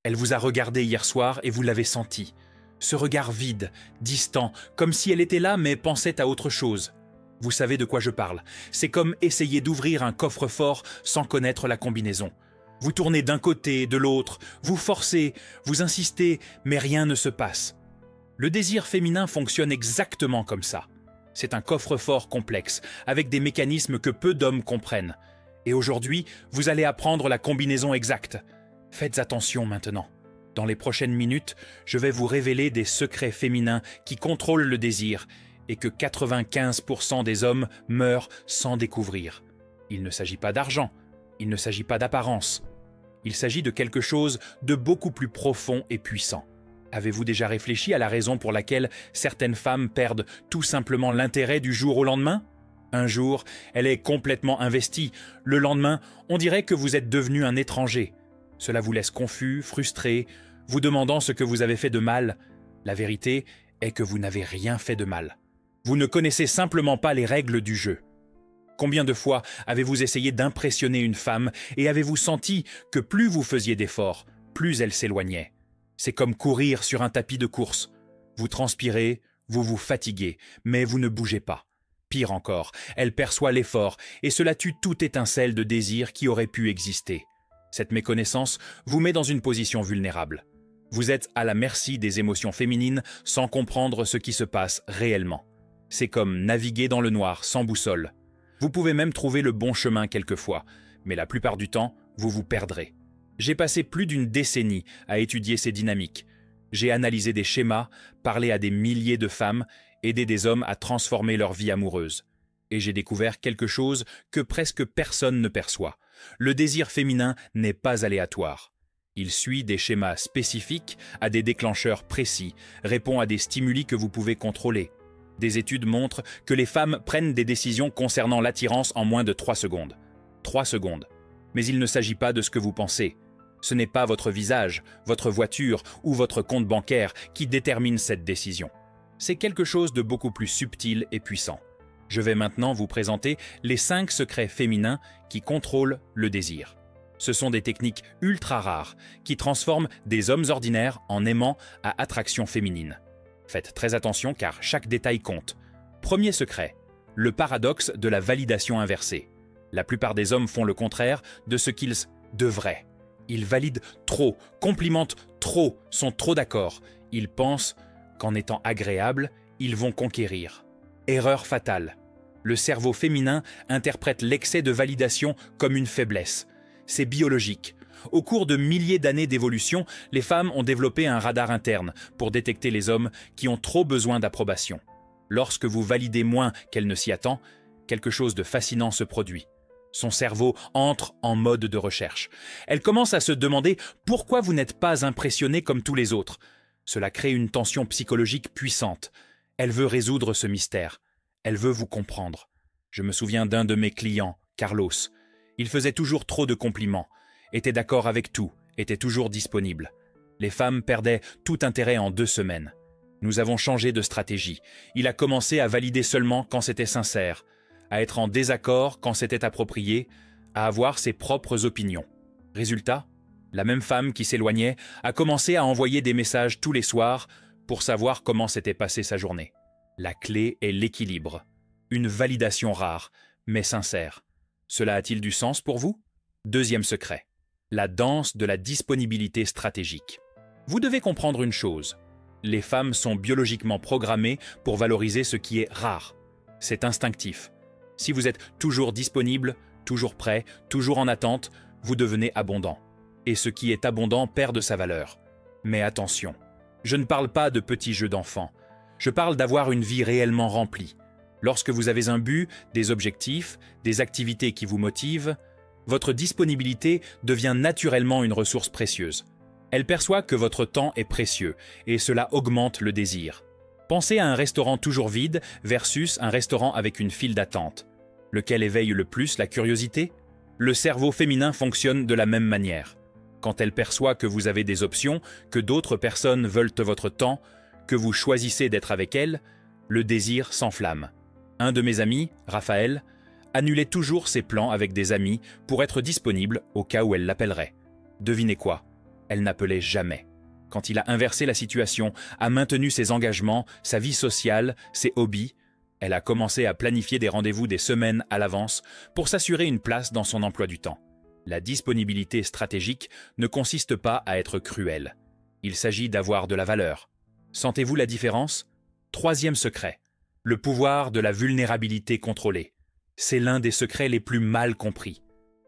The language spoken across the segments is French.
Elle vous a regardé hier soir et vous l'avez senti. Ce regard vide, distant, comme si elle était là mais pensait à autre chose. Vous savez de quoi je parle. C'est comme essayer d'ouvrir un coffre-fort sans connaître la combinaison. Vous tournez d'un côté, de l'autre, vous forcez, vous insistez, mais rien ne se passe. Le désir féminin fonctionne exactement comme ça. C'est un coffre-fort complexe, avec des mécanismes que peu d'hommes comprennent. Et aujourd'hui, vous allez apprendre la combinaison exacte. Faites attention maintenant. Dans les prochaines minutes, je vais vous révéler des secrets féminins qui contrôlent le désir et que 95% des hommes meurent sans découvrir. Il ne s'agit pas d'argent, il ne s'agit pas d'apparence. Il s'agit de quelque chose de beaucoup plus profond et puissant. Avez-vous déjà réfléchi à la raison pour laquelle certaines femmes perdent tout simplement l'intérêt du jour au lendemain ? Un jour, elle est complètement investie. Le lendemain, on dirait que vous êtes devenu un étranger. Cela vous laisse confus, frustré, vous demandant ce que vous avez fait de mal. La vérité est que vous n'avez rien fait de mal. Vous ne connaissez simplement pas les règles du jeu. Combien de fois avez-vous essayé d'impressionner une femme et avez-vous senti que plus vous faisiez d'efforts, plus elle s'éloignait ? C'est comme courir sur un tapis de course. Vous transpirez, vous vous fatiguez, mais vous ne bougez pas. Pire encore, elle perçoit l'effort et cela tue toute étincelle de désir qui aurait pu exister. Cette méconnaissance vous met dans une position vulnérable. Vous êtes à la merci des émotions féminines sans comprendre ce qui se passe réellement. C'est comme naviguer dans le noir sans boussole. Vous pouvez même trouver le bon chemin quelquefois, mais la plupart du temps, vous vous perdrez. J'ai passé plus d'une décennie à étudier ces dynamiques. J'ai analysé des schémas, parlé à des milliers de femmes, aidé des hommes à transformer leur vie amoureuse. Et j'ai découvert quelque chose que presque personne ne perçoit. Le désir féminin n'est pas aléatoire. Il suit des schémas spécifiques à des déclencheurs précis, répond à des stimuli que vous pouvez contrôler. Des études montrent que les femmes prennent des décisions concernant l'attirance en moins de 3 secondes. 3 secondes. Mais il ne s'agit pas de ce que vous pensez. Ce n'est pas votre visage, votre voiture ou votre compte bancaire qui détermine cette décision. C'est quelque chose de beaucoup plus subtil et puissant. Je vais maintenant vous présenter les 5 secrets féminins qui contrôlent le désir. Ce sont des techniques ultra rares qui transforment des hommes ordinaires en aimants à attraction féminine. Faites très attention car chaque détail compte. Premier secret, le paradoxe de la validation inversée. La plupart des hommes font le contraire de ce qu'ils devraient. Ils valident trop, complimentent trop, sont trop d'accord. Ils pensent qu'en étant agréables, ils vont conquérir. Erreur fatale. Le cerveau féminin interprète l'excès de validation comme une faiblesse. C'est biologique. Au cours de milliers d'années d'évolution, les femmes ont développé un radar interne pour détecter les hommes qui ont trop besoin d'approbation. Lorsque vous validez moins qu'elle ne s'y attend, quelque chose de fascinant se produit. Son cerveau entre en mode de recherche. Elle commence à se demander pourquoi vous n'êtes pas impressionné comme tous les autres. Cela crée une tension psychologique puissante. Elle veut résoudre ce mystère. Elle veut vous comprendre. Je me souviens d'un de mes clients, Carlos. Il faisait toujours trop de compliments, était d'accord avec tout, était toujours disponible. Les femmes perdaient tout intérêt en 2 semaines. Nous avons changé de stratégie. Il a commencé à valider seulement quand c'était sincère, à être en désaccord quand c'était approprié, à avoir ses propres opinions. Résultat, la même femme qui s'éloignait a commencé à envoyer des messages tous les soirs pour savoir comment s'était passée sa journée. La clé est l'équilibre. Une validation rare, mais sincère. Cela a-t-il du sens pour vous ? Deuxième secret. La danse de la disponibilité stratégique. Vous devez comprendre une chose. Les femmes sont biologiquement programmées pour valoriser ce qui est rare. C'est instinctif. Si vous êtes toujours disponible, toujours prêt, toujours en attente, vous devenez abondant. Et ce qui est abondant perd de sa valeur. Mais attention, je ne parle pas de petits jeux d'enfants. Je parle d'avoir une vie réellement remplie. Lorsque vous avez un but, des objectifs, des activités qui vous motivent, votre disponibilité devient naturellement une ressource précieuse. Elle perçoit que votre temps est précieux et cela augmente le désir. Pensez à un restaurant toujours vide versus un restaurant avec une file d'attente. Lequel éveille le plus la curiosité ? Le cerveau féminin fonctionne de la même manière. Quand elle perçoit que vous avez des options, que d'autres personnes veulent votre temps, que vous choisissez d'être avec elles, le désir s'enflamme. Un de mes amis, Raphaël, annulait toujours ses plans avec des amis pour être disponible au cas où elle l'appellerait. Devinez quoi ? elle n'appelait jamais. Quand il a inversé la situation, a maintenu ses engagements, sa vie sociale, ses hobbies, elle a commencé à planifier des rendez-vous des semaines à l'avance pour s'assurer une place dans son emploi du temps. La disponibilité stratégique ne consiste pas à être cruel. Il s'agit d'avoir de la valeur. Sentez-vous la différence? Troisième secret, le pouvoir de la vulnérabilité contrôlée. C'est l'un des secrets les plus mal compris.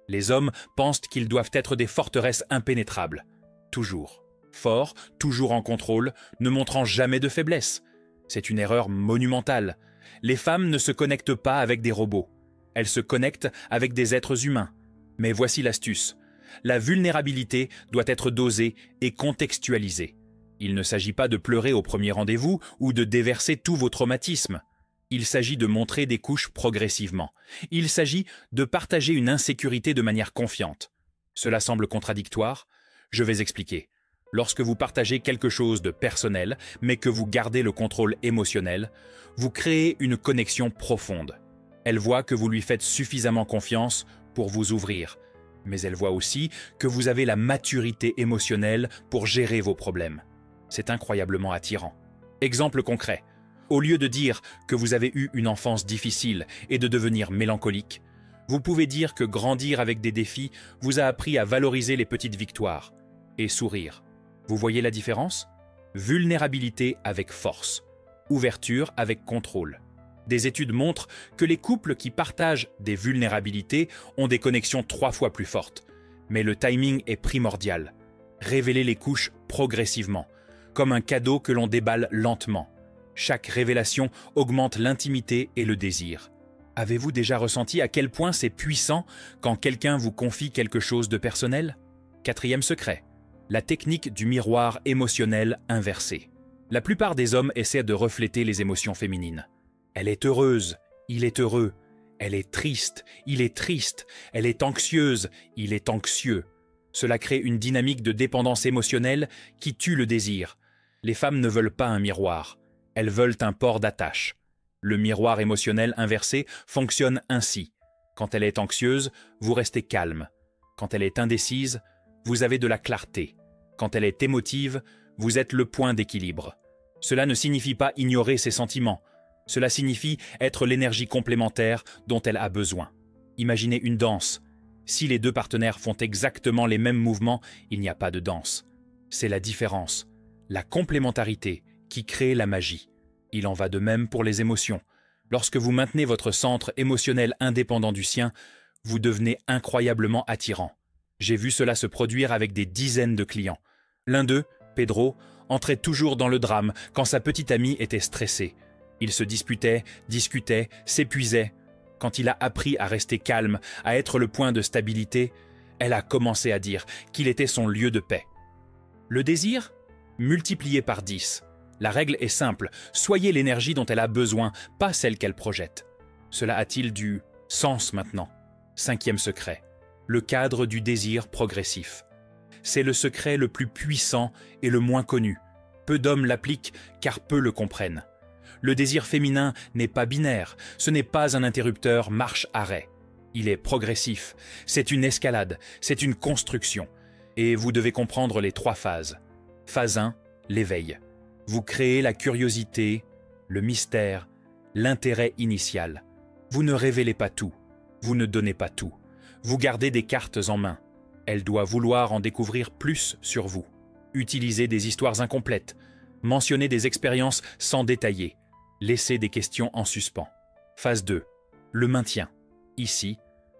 Les hommes pensent qu'ils doivent être des forteresses impénétrables. Toujours forts, toujours en contrôle, ne montrant jamais de faiblesse. C'est une erreur monumentale. Les femmes ne se connectent pas avec des robots. Elles se connectent avec des êtres humains. Mais voici l'astuce. La vulnérabilité doit être dosée et contextualisée. Il ne s'agit pas de pleurer au premier rendez-vous ou de déverser tous vos traumatismes. Il s'agit de montrer des couches progressivement. Il s'agit de partager une insécurité de manière confiante. Cela semble contradictoire? Je vais expliquer. Lorsque vous partagez quelque chose de personnel, mais que vous gardez le contrôle émotionnel, vous créez une connexion profonde. Elle voit que vous lui faites suffisamment confiance pour vous ouvrir, mais elle voit aussi que vous avez la maturité émotionnelle pour gérer vos problèmes. C'est incroyablement attirant. Exemple concret. Au lieu de dire que vous avez eu une enfance difficile et de devenir mélancolique, vous pouvez dire que grandir avec des défis vous a appris à valoriser les petites victoires et sourire. Vous voyez la différence? Vulnérabilité avec force, ouverture avec contrôle. Des études montrent que les couples qui partagent des vulnérabilités ont des connexions 3 fois plus fortes. Mais le timing est primordial. Révélez les couches progressivement, comme un cadeau que l'on déballe lentement. Chaque révélation augmente l'intimité et le désir. Avez-vous déjà ressenti à quel point c'est puissant quand quelqu'un vous confie quelque chose de personnel? Quatrième secret. La technique du miroir émotionnel inversé. La plupart des hommes essaient de refléter les émotions féminines. Elle est heureuse, il est heureux. Elle est triste, il est triste. Elle est anxieuse, il est anxieux. Cela crée une dynamique de dépendance émotionnelle qui tue le désir. Les femmes ne veulent pas un miroir, elles veulent un port d'attache. Le miroir émotionnel inversé fonctionne ainsi. Quand elle est anxieuse, vous restez calme. Quand elle est indécise, vous avez de la clarté. Quand elle est émotive, vous êtes le point d'équilibre. Cela ne signifie pas ignorer ses sentiments. Cela signifie être l'énergie complémentaire dont elle a besoin. Imaginez une danse. Si les deux partenaires font exactement les mêmes mouvements, il n'y a pas de danse. C'est la différence, la complémentarité qui crée la magie. Il en va de même pour les émotions. Lorsque vous maintenez votre centre émotionnel indépendant du sien, vous devenez incroyablement attirant. J'ai vu cela se produire avec des dizaines de clients. L'un d'eux, Pedro, entrait toujours dans le drame quand sa petite amie était stressée. Il se disputait, discutait, s'épuisait. Quand il a appris à rester calme, à être le point de stabilité, elle a commencé à dire qu'il était son lieu de paix. Le désir? Multiplié par 10. La règle est simple, soyez l'énergie dont elle a besoin, pas celle qu'elle projette. Cela a-t-il du sens maintenant? Cinquième secret. Le cadre du désir progressif. C'est le secret le plus puissant et le moins connu. Peu d'hommes l'appliquent car peu le comprennent. Le désir féminin n'est pas binaire, ce n'est pas un interrupteur marche-arrêt. Il est progressif, c'est une escalade, c'est une construction. Et vous devez comprendre les 3 phases. Phase 1, l'éveil. Vous créez la curiosité, le mystère, l'intérêt initial. Vous ne révélez pas tout, vous ne donnez pas tout. Vous gardez des cartes en main. Elle doit vouloir en découvrir plus sur vous. Utilisez des histoires incomplètes. Mentionnez des expériences sans détailler. Laissez des questions en suspens. Phase 2. Le maintien. Ici,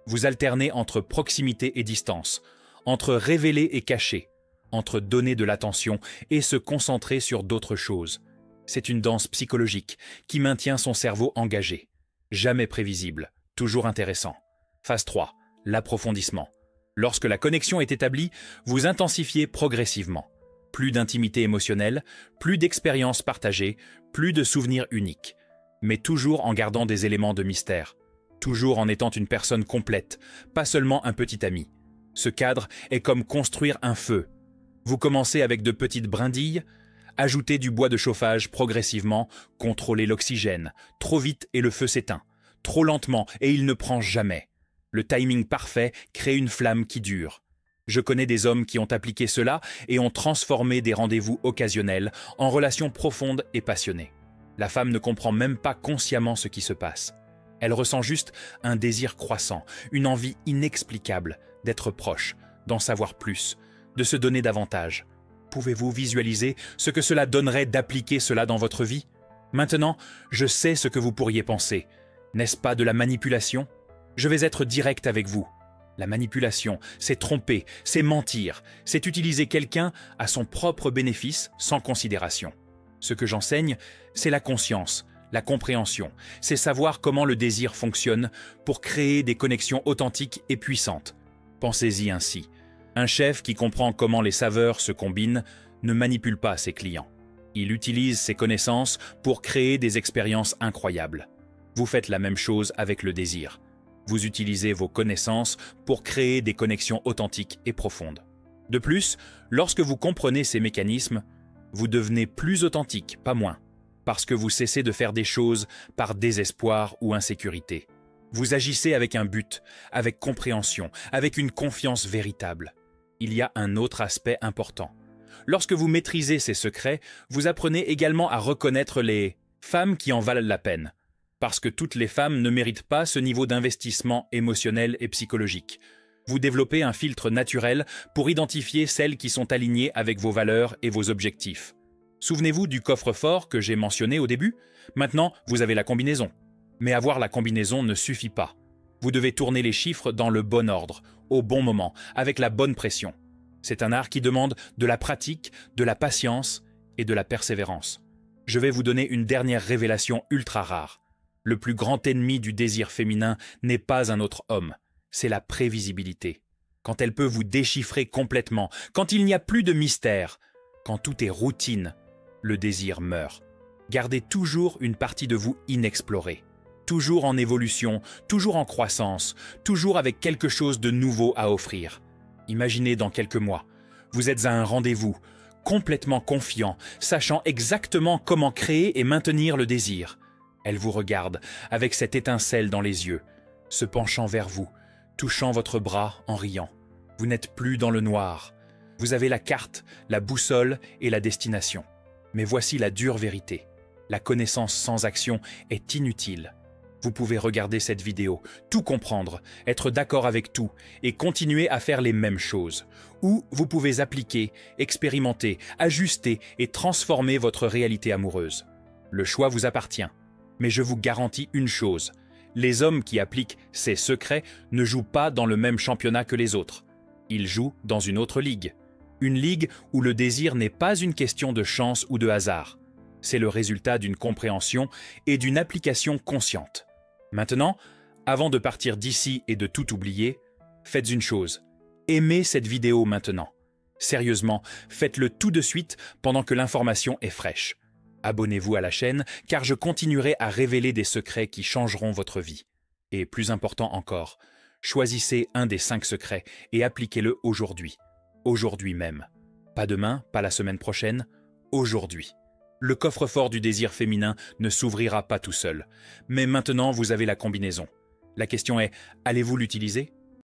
vous alternez entre proximité et distance, entre révéler et cacher, entre donner de l'attention et se concentrer sur d'autres choses. C'est une danse psychologique qui maintient son cerveau engagé. Jamais prévisible, toujours intéressant. Phase 3. L'approfondissement. Lorsque la connexion est établie, vous intensifiez progressivement. Plus d'intimité émotionnelle, plus d'expériences partagées, plus de souvenirs uniques. Mais toujours en gardant des éléments de mystère. Toujours en étant une personne complète, pas seulement un petit ami. Ce cadre est comme construire un feu. Vous commencez avec de petites brindilles, ajoutez du bois de chauffage progressivement, contrôlez l'oxygène. Trop vite et le feu s'éteint. Trop lentement et il ne prend jamais. Le timing parfait crée une flamme qui dure. Je connais des hommes qui ont appliqué cela et ont transformé des rendez-vous occasionnels en relations profondes et passionnées. La femme ne comprend même pas consciemment ce qui se passe. Elle ressent juste un désir croissant, une envie inexplicable d'être proche, d'en savoir plus, de se donner davantage. Pouvez-vous visualiser ce que cela donnerait d'appliquer cela dans votre vie? Maintenant, je sais ce que vous pourriez penser. N'est-ce pas de la manipulation? Je vais être direct avec vous. La manipulation, c'est tromper, c'est mentir, c'est utiliser quelqu'un à son propre bénéfice sans considération. Ce que j'enseigne, c'est la conscience, la compréhension, c'est savoir comment le désir fonctionne pour créer des connexions authentiques et puissantes. Pensez-y ainsi. Un chef qui comprend comment les saveurs se combinent ne manipule pas ses clients. Il utilise ses connaissances pour créer des expériences incroyables. Vous faites la même chose avec le désir. Vous utilisez vos connaissances pour créer des connexions authentiques et profondes. De plus, lorsque vous comprenez ces mécanismes, vous devenez plus authentique, pas moins, parce que vous cessez de faire des choses par désespoir ou insécurité. Vous agissez avec un but, avec compréhension, avec une confiance véritable. Il y a un autre aspect important. Lorsque vous maîtrisez ces secrets, vous apprenez également à reconnaître les femmes qui en valent la peine. Parce que toutes les femmes ne méritent pas ce niveau d'investissement émotionnel et psychologique. Vous développez un filtre naturel pour identifier celles qui sont alignées avec vos valeurs et vos objectifs. Souvenez-vous du coffre-fort que j'ai mentionné au début? Maintenant, vous avez la combinaison. Mais avoir la combinaison ne suffit pas. Vous devez tourner les chiffres dans le bon ordre, au bon moment, avec la bonne pression. C'est un art qui demande de la pratique, de la patience et de la persévérance. Je vais vous donner une dernière révélation ultra rare. Le plus grand ennemi du désir féminin n'est pas un autre homme, c'est la prévisibilité. Quand elle peut vous déchiffrer complètement, quand il n'y a plus de mystère, quand tout est routine, le désir meurt. Gardez toujours une partie de vous inexplorée, toujours en évolution, toujours en croissance, toujours avec quelque chose de nouveau à offrir. Imaginez dans quelques mois, vous êtes à un rendez-vous, complètement confiant, sachant exactement comment créer et maintenir le désir. Elle vous regarde, avec cette étincelle dans les yeux, se penchant vers vous, touchant votre bras en riant. Vous n'êtes plus dans le noir. Vous avez la carte, la boussole et la destination. Mais voici la dure vérité. La connaissance sans action est inutile. Vous pouvez regarder cette vidéo, tout comprendre, être d'accord avec tout et continuer à faire les mêmes choses. Ou vous pouvez appliquer, expérimenter, ajuster et transformer votre réalité amoureuse. Le choix vous appartient. Mais je vous garantis une chose, les hommes qui appliquent ces secrets ne jouent pas dans le même championnat que les autres. Ils jouent dans une autre ligue. Une ligue où le désir n'est pas une question de chance ou de hasard. C'est le résultat d'une compréhension et d'une application consciente. Maintenant, avant de partir d'ici et de tout oublier, faites une chose. Aimez cette vidéo maintenant. Sérieusement, faites-le tout de suite pendant que l'information est fraîche. Abonnez-vous à la chaîne car je continuerai à révéler des secrets qui changeront votre vie. Et plus important encore, choisissez un des 5 secrets et appliquez-le aujourd'hui. Aujourd'hui même. Pas demain, pas la semaine prochaine, aujourd'hui. Le coffre-fort du désir féminin ne s'ouvrira pas tout seul. Mais maintenant, vous avez la combinaison. La question est, allez-vous l'utiliser?